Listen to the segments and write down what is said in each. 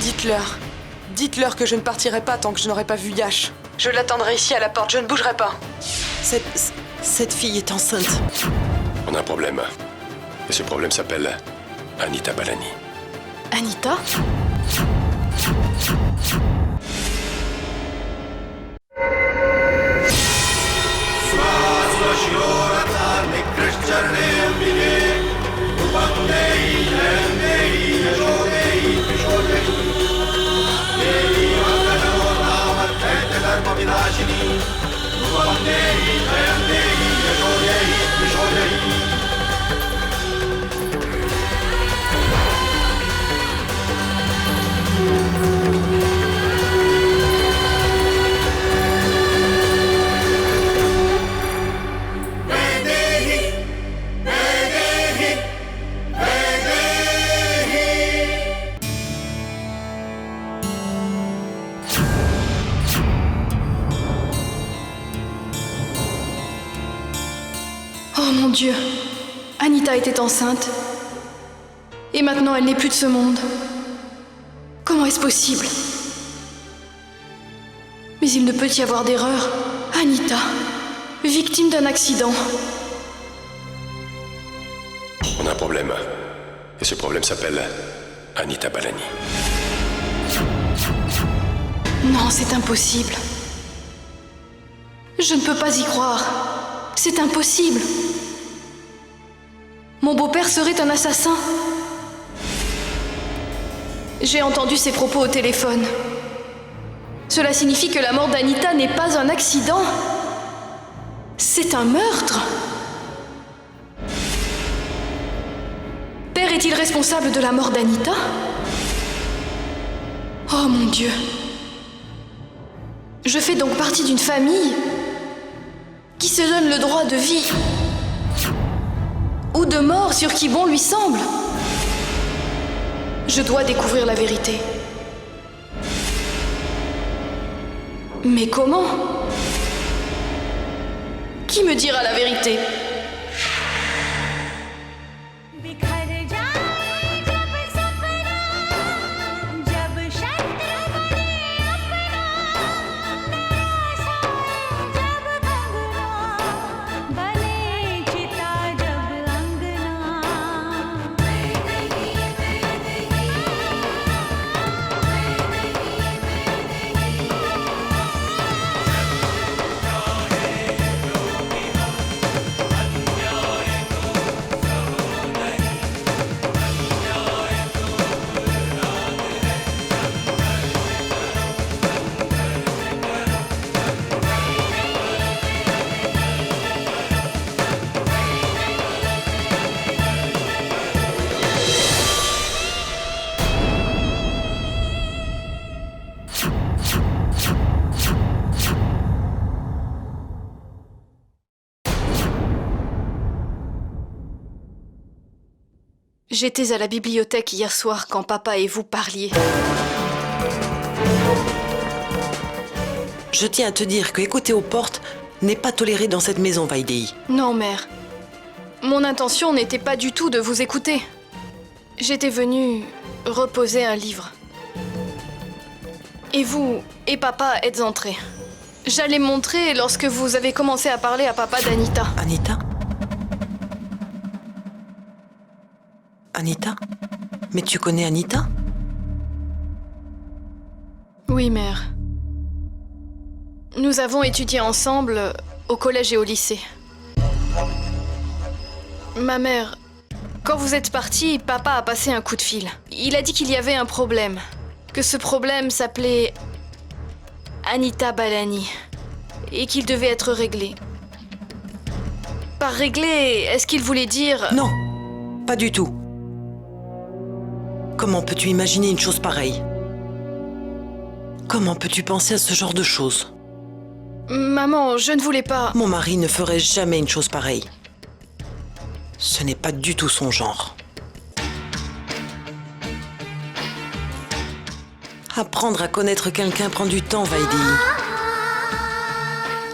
Dites-leur. Dites-leur que je ne partirai pas tant que je n'aurai pas vu Yash. Je l'attendrai ici à la porte, je ne bougerai pas. Cette fille est enceinte. On a un problème. Et ce problème s'appelle Anita Balani. Anita? Oh mon Dieu, Anita était enceinte. Et maintenant elle n'est plus de ce monde. Comment est-ce possible? Mais il ne peut y avoir d'erreur. Anita, victime d'un accident. On a un problème. Et ce problème s'appelle Anita Balani. Non, c'est impossible. Je ne peux pas y croire. C'est impossible. Mon beau-père serait un assassin. J'ai entendu ses propos au téléphone. Cela signifie que la mort d'Anita n'est pas un accident. C'est un meurtre. Père est-il responsable de la mort d'Anita? Oh mon Dieu. Je fais donc partie d'une famille qui se donne le droit de vie ou de mort sur qui bon lui semble. Je dois découvrir la vérité. Mais comment? Qui me dira la vérité? J'étais à la bibliothèque hier soir quand papa et vous parliez. Je tiens à te dire que écouter aux portes n'est pas toléré dans cette maison, Vaidéhi. Non, mère. Mon intention n'était pas du tout de vous écouter. J'étais venue reposer un livre. Et vous et papa êtes entrés. J'allais montrer lorsque vous avez commencé à parler à papa d'Anita. Anita? Anita? Mais tu connais Anita? Oui, mère. Nous avons étudié ensemble au collège et au lycée. Ma mère, quand vous êtes partie, papa a passé un coup de fil. Il a dit qu'il y avait un problème. Que ce problème s'appelait Anita Balani. Et qu'il devait être réglé. Par réglé, est-ce qu'il voulait dire... Non, pas du tout. Comment peux-tu imaginer une chose pareille? Comment peux-tu penser à ce genre de choses? Maman, je ne voulais pas... Mon mari ne ferait jamais une chose pareille. Ce n'est pas du tout son genre. Apprendre à connaître quelqu'un prend du temps, Vaidéhi.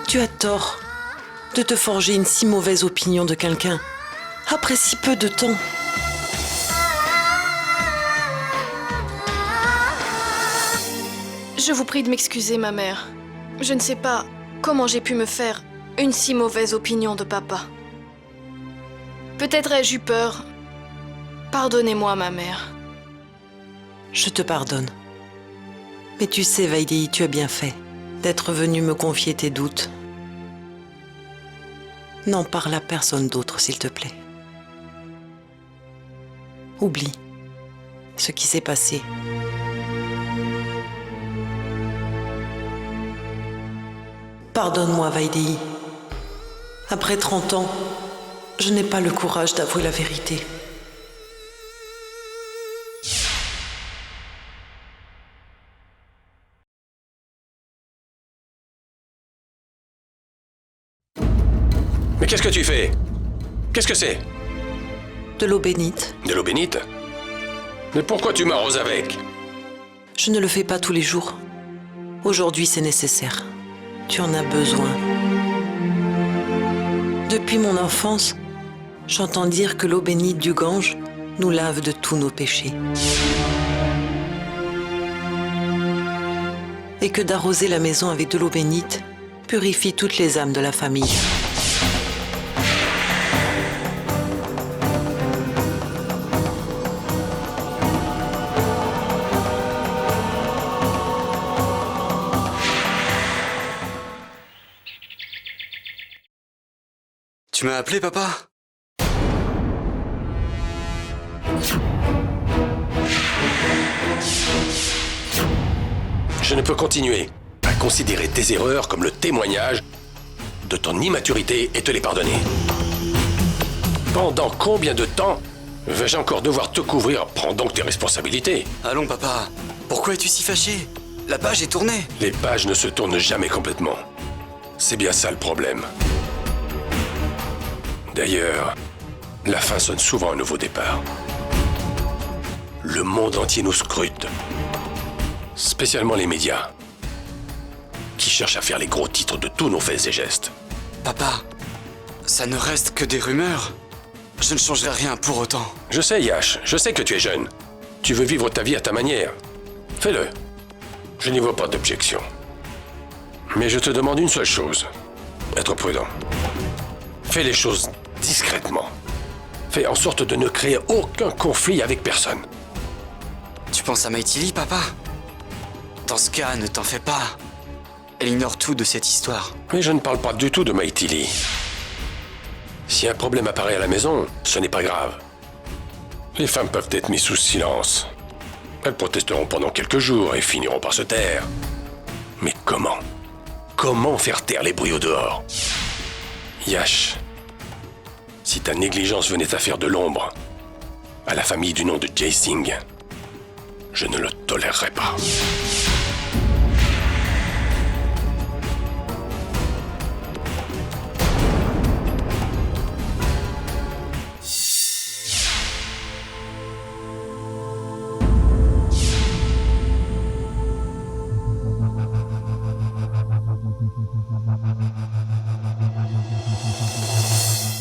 Tu as tort de te forger une si mauvaise opinion de quelqu'un après si peu de temps. Je vous prie de m'excuser, ma mère. Je ne sais pas comment j'ai pu me faire une si mauvaise opinion de papa. Peut-être ai-je eu peur. Pardonnez-moi, ma mère. Je te pardonne. Mais tu sais, Vaidéhi, tu as bien fait d'être venu me confier tes doutes. N'en parle à personne d'autre, s'il te plaît. Oublie ce qui s'est passé. Pardonne-moi, Vaidéhi. Après 30 ans, je n'ai pas le courage d'avouer la vérité. Mais qu'est-ce que tu fais? Qu'est-ce que c'est? De l'eau bénite. De l'eau bénite? Mais pourquoi tu m'arroses avec? Je ne le fais pas tous les jours. Aujourd'hui, c'est nécessaire. Tu en as besoin. Depuis mon enfance, j'entends dire que l'eau bénite du Gange nous lave de tous nos péchés. Et que d'arroser la maison avec de l'eau bénite purifie toutes les âmes de la famille. Tu m'as appelé, papa? Je ne peux continuer à considérer tes erreurs comme le témoignage de ton immaturité et te les pardonner. Pendant combien de temps vais-je encore devoir te couvrir? Prends donc tes responsabilités. Allons, papa. Pourquoi es-tu si fâché? La page est tournée. Les pages ne se tournent jamais complètement. C'est bien ça le problème. D'ailleurs, la fin sonne souvent un nouveau départ. Le monde entier nous scrute. Spécialement les médias, qui cherchent à faire les gros titres de tous nos faits et gestes. Papa, ça ne reste que des rumeurs. Je ne changerai rien pour autant. Je sais, Yash, je sais que tu es jeune. Tu veux vivre ta vie à ta manière. Fais-le. Je n'y vois pas d'objection. Mais je te demande une seule chose. Être prudent. Fais les choses discrètement. Fais en sorte de ne créer aucun conflit avec personne. Tu penses à Maïtili, papa? Dans ce cas, ne t'en fais pas. Elle ignore tout de cette histoire. Mais je ne parle pas du tout de Maïtili. Si un problème apparaît à la maison, ce n'est pas grave. Les femmes peuvent être mises sous silence. Elles protesteront pendant quelques jours et finiront par se taire. Mais comment? Comment faire taire les bruits au dehors? Yash, si ta négligence venait à faire de l'ombre à la famille du nom de Jai Singh, je ne le tolérerai pas.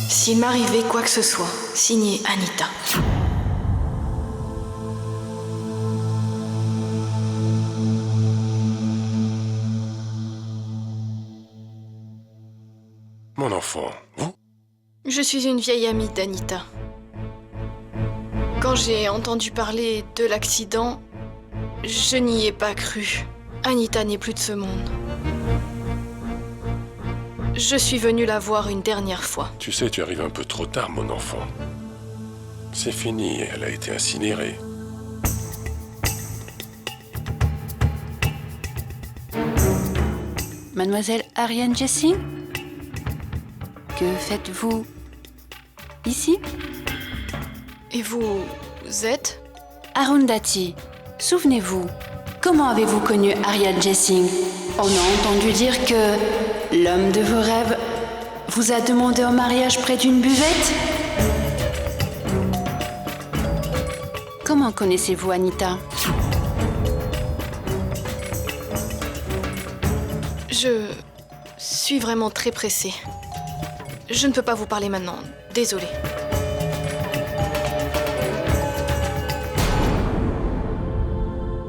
S'il m'arrivait quoi que ce soit, signé Anita. Mon enfant, vous? Je suis une vieille amie d'Anita. Quand j'ai entendu parler de l'accident, je n'y ai pas cru. Anita n'est plus de ce monde. Je suis venue la voir une dernière fois. Tu sais, tu arrives un peu trop tard, mon enfant. C'est fini, elle a été incinérée. Mademoiselle Ariane Jessing? Que faites-vous ici? Et vous êtes? Arundhati, souvenez-vous, comment avez-vous connu Ariane Jessing? On a entendu dire que l'homme de vos rêves vous a demandé en mariage près d'une buvette? Comment connaissez-vous Anita? Je suis vraiment très pressée. Je ne peux pas vous parler maintenant. Désolée.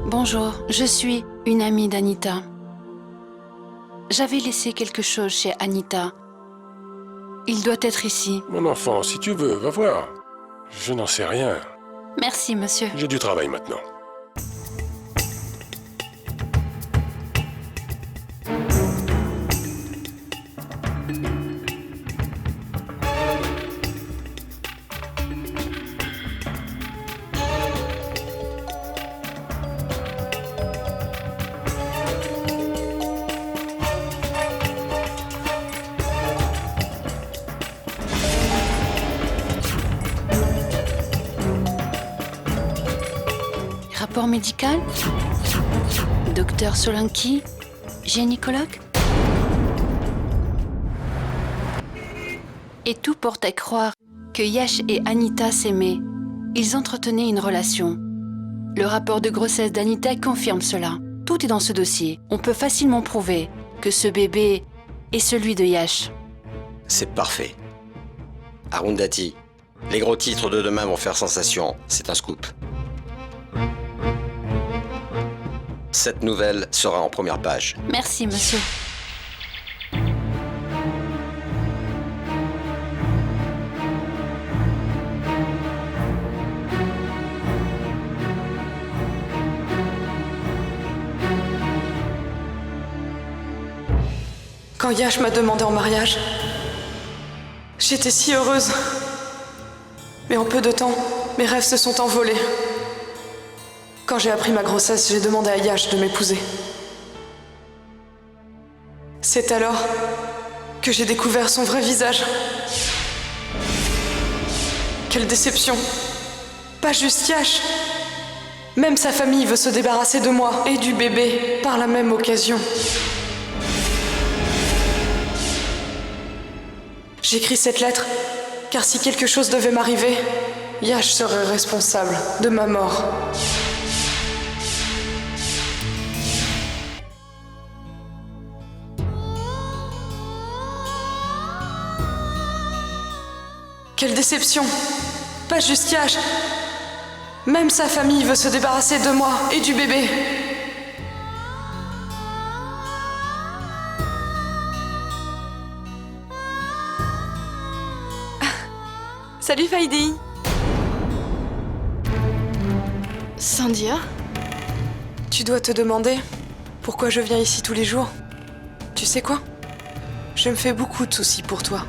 Bonjour, je suis une amie d'Anita. J'avais laissé quelque chose chez Anita. Il doit être ici. Mon enfant, si tu veux, va voir. Je n'en sais rien. Merci, monsieur. J'ai du travail maintenant. Rapport médical? Docteur Solanki? Gynécologue? Et tout porte à croire que Yash et Anita s'aimaient. Ils entretenaient une relation. Le rapport de grossesse d'Anita confirme cela. Tout est dans ce dossier. On peut facilement prouver que ce bébé est celui de Yash. C'est parfait. Arundhati, les gros titres de demain vont faire sensation. C'est un scoop. Cette nouvelle sera en première page. Merci, monsieur. Quand Yash m'a demandé en mariage, j'étais si heureuse. Mais en peu de temps, mes rêves se sont envolés. Quand j'ai appris ma grossesse, j'ai demandé à Yash de m'épouser. C'est alors que j'ai découvert son vrai visage. Quelle déception! Pas juste Yash. Même sa famille veut se débarrasser de moi et du bébé par la même occasion. J'écris cette lettre car si quelque chose devait m'arriver, Yash serait responsable de ma mort. Quelle déception! Pas juste Yash. Même sa famille veut se débarrasser de moi et du bébé. Salut Vaidéhi. Sandhya? Tu dois te demander pourquoi je viens ici tous les jours. Tu sais quoi? Je me fais beaucoup de soucis pour toi.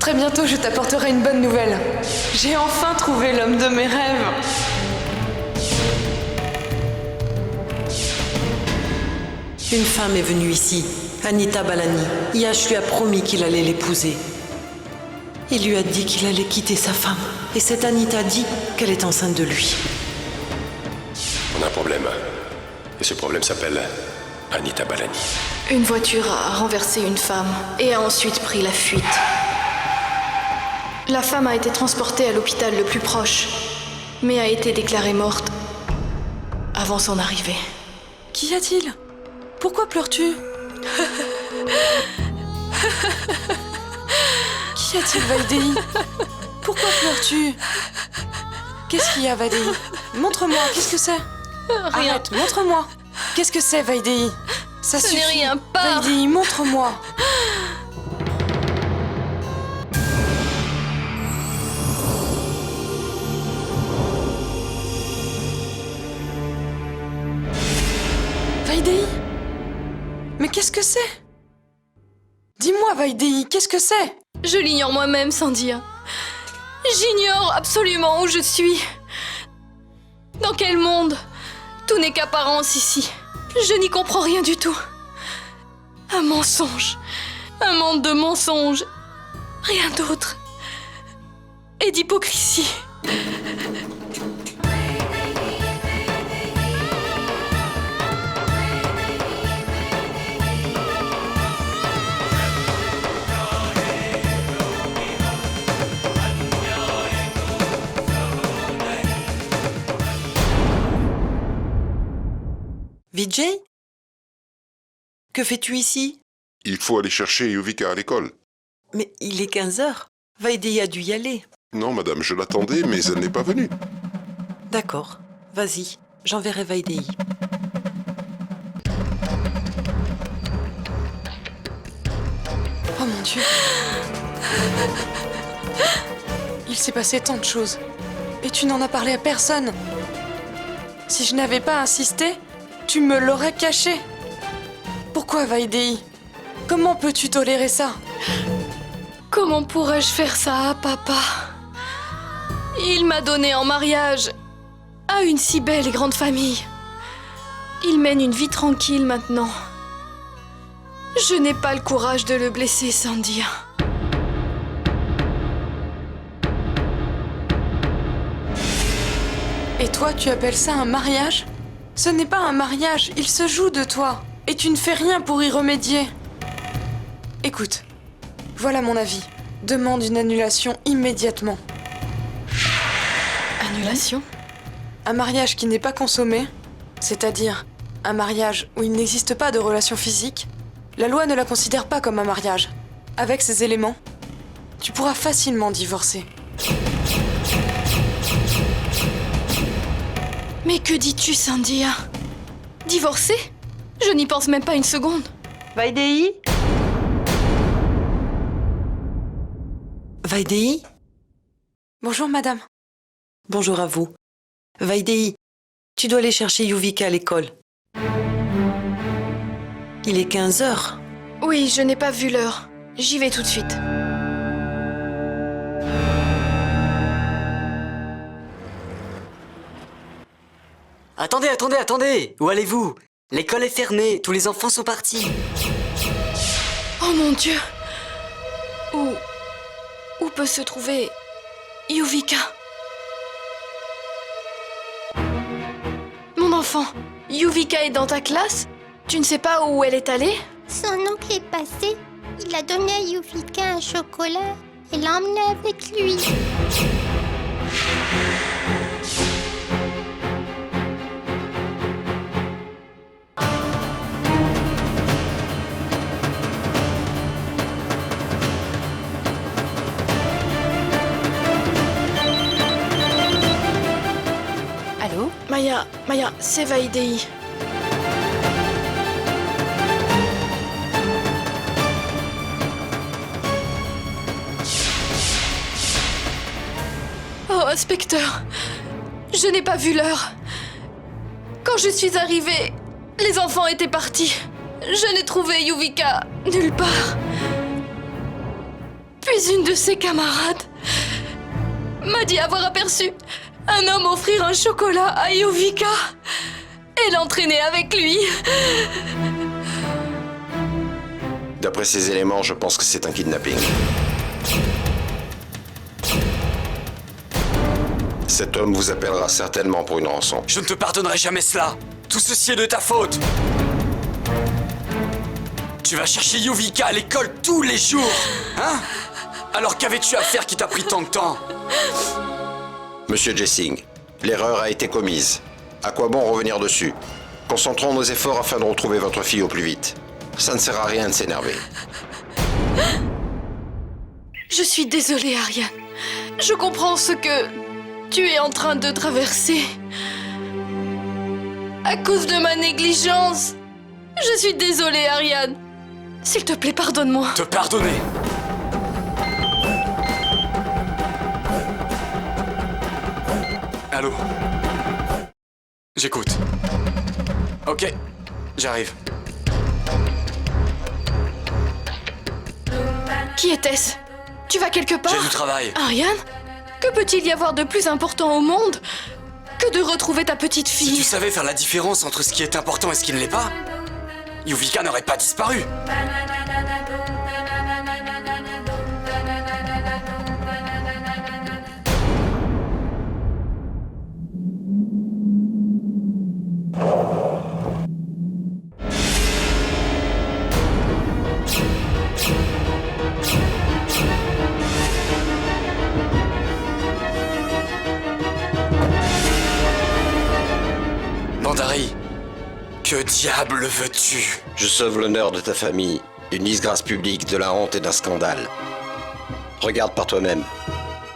Très bientôt, je t'apporterai une bonne nouvelle. J'ai enfin trouvé l'homme de mes rêves. Une femme est venue ici, Anita Balani. Yash lui a promis qu'il allait l'épouser. Il lui a dit qu'il allait quitter sa femme. Et cette Anita dit qu'elle est enceinte de lui. On a un problème. Et ce problème s'appelle Anita Balani. Une voiture a renversé une femme et a ensuite pris la fuite. La femme a été transportée à l'hôpital le plus proche, mais a été déclarée morte avant son arrivée. Qu'y a-t-il? Pourquoi pleures-tu? Qu'y a-t-il, Vaidéhi? Pourquoi pleures-tu? Qu'est-ce qu'il y a, Vaidéhi? Montre-moi, qu'est-ce que c'est? Rien. Arrête, montre-moi. Qu'est-ce que c'est, Vaidéhi? Ça Ce suffit. n'est rien, pars. Vaidéhi, montre-moi. Vaidéhi? Mais qu'est-ce que c'est? Dis-moi, Vaidéhi, qu'est-ce que c'est? Je l'ignore moi-même, Sandhya. J'ignore absolument où je suis. Dans quel monde? Tout n'est qu'apparence ici. Je n'y comprends rien du tout. Un mensonge. Un monde de mensonges. Rien d'autre. Et d'hypocrisie. Vijay? Que fais-tu ici? Il faut aller chercher Yuvika à l'école. Mais il est 15 heures. Vaidéhi a dû y aller. Non, madame, je l'attendais, mais elle n'est pas venue. D'accord, vas-y, j'enverrai Vaidéhi. mon Dieu. Il s'est passé tant de choses. Et tu n'en as parlé à personne. Si je n'avais pas insisté, tu me l'aurais caché. Pourquoi, Vaidéhi? Comment peux-tu tolérer ça? Comment pourrais-je faire ça à papa? Il m'a donné en mariage à une si belle et grande famille. Il mène une vie tranquille maintenant. Je n'ai pas le courage de le blesser, Sandhya. Et toi, tu appelles ça un mariage? Ce n'est pas un mariage, il se joue de toi. Et tu ne fais rien pour y remédier. Écoute, voilà mon avis. Demande une annulation immédiatement. Annulation? Un mariage qui n'est pas consommé, c'est-à-dire un mariage où il n'existe pas de relation physique, la loi ne la considère pas comme un mariage. Avec ces éléments, tu pourras facilement divorcer. Mais que dis-tu, Sandhya? Divorcer? Je n'y pense même pas une seconde. Vaidéhi? Vaidéhi? Bonjour, madame. Bonjour à vous. Vaidéhi, tu dois aller chercher Yuvika à l'école. Il est 15 heures. Oui, je n'ai pas vu l'heure. J'y vais tout de suite. Attendez, attendez, attendez! Où allez-vous? L'école est fermée, tous les enfants sont partis. Oh mon Dieu! Où peut se trouver Yuvika? Mon enfant, Yuvika est dans ta classe? Tu ne sais pas où elle est allée? Son oncle est passé. Il a donné à Yuvika un chocolat et l'a emmené avec lui. Allô? Maya, c'est Vaidéhi. Oh, inspecteur, je n'ai pas vu l'heure. Quand je suis arrivée, les enfants étaient partis. Je n'ai trouvé Yuvika nulle part. Puis une de ses camarades m'a dit avoir aperçu un homme offrir un chocolat à Yuvika et l'entraîner avec lui. D'après ces éléments, je pense que c'est un kidnapping. Cet homme vous appellera certainement pour une rançon. Je ne te pardonnerai jamais cela. Tout ceci est de ta faute. Tu vas chercher Yuvika à l'école tous les jours, hein? Alors qu'avais-tu à faire qui t'a pris tant de temps? Monsieur Jessing, l'erreur a été commise. À quoi bon revenir dessus? Concentrons nos efforts afin de retrouver votre fille au plus vite. Ça ne sert à rien de s'énerver. Je suis désolée, Ariane. Je comprends ce que tu es en train de traverser. À cause de ma négligence. Je suis désolée, Ariane. S'il te plaît, pardonne-moi. Te pardonner? Allô? J'écoute. Ok, j'arrive. Qui était-ce? Tu vas quelque part? J'ai du travail. Ariane? Que peut-il y avoir de plus important au monde que de retrouver ta petite Si fille? tu savais faire la différence entre ce qui est important et ce qui ne l'est pas, Yuvika n'aurait pas disparu. Bandari, que diable veux-tu? Je sauve l'honneur de ta famille, d'une disgrâce publique, de la honte et d'un scandale. Regarde par toi-même.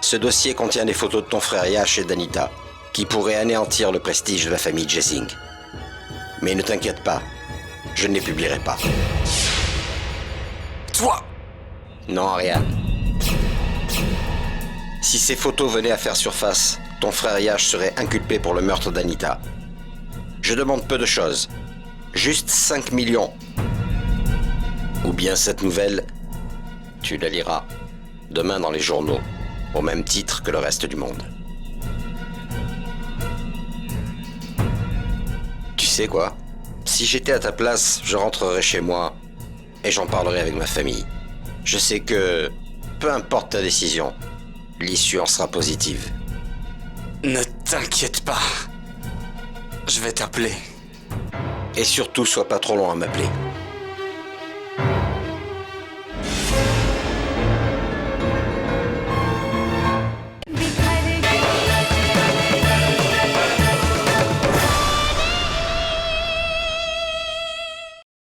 Ce dossier contient des photos de ton frère Yash et d'Anita, qui pourraient anéantir le prestige de la famille Jessing. Mais ne t'inquiète pas, je ne les publierai pas. Toi, Non, Ariane. Si ces photos venaient à faire surface, ton frère Yash serait inculpé pour le meurtre d'Anita. Je demande peu de choses. Juste 5 millions. Ou bien cette nouvelle, tu la liras demain dans les journaux, au même titre que le reste du monde. Tu sais quoi? Si j'étais à ta place, je rentrerais chez moi et j'en parlerai avec ma famille. Je sais que, peu importe ta décision, l'issue en sera positive. Ne t'inquiète pas. Je vais t'appeler. Et surtout, sois pas trop long à m'appeler.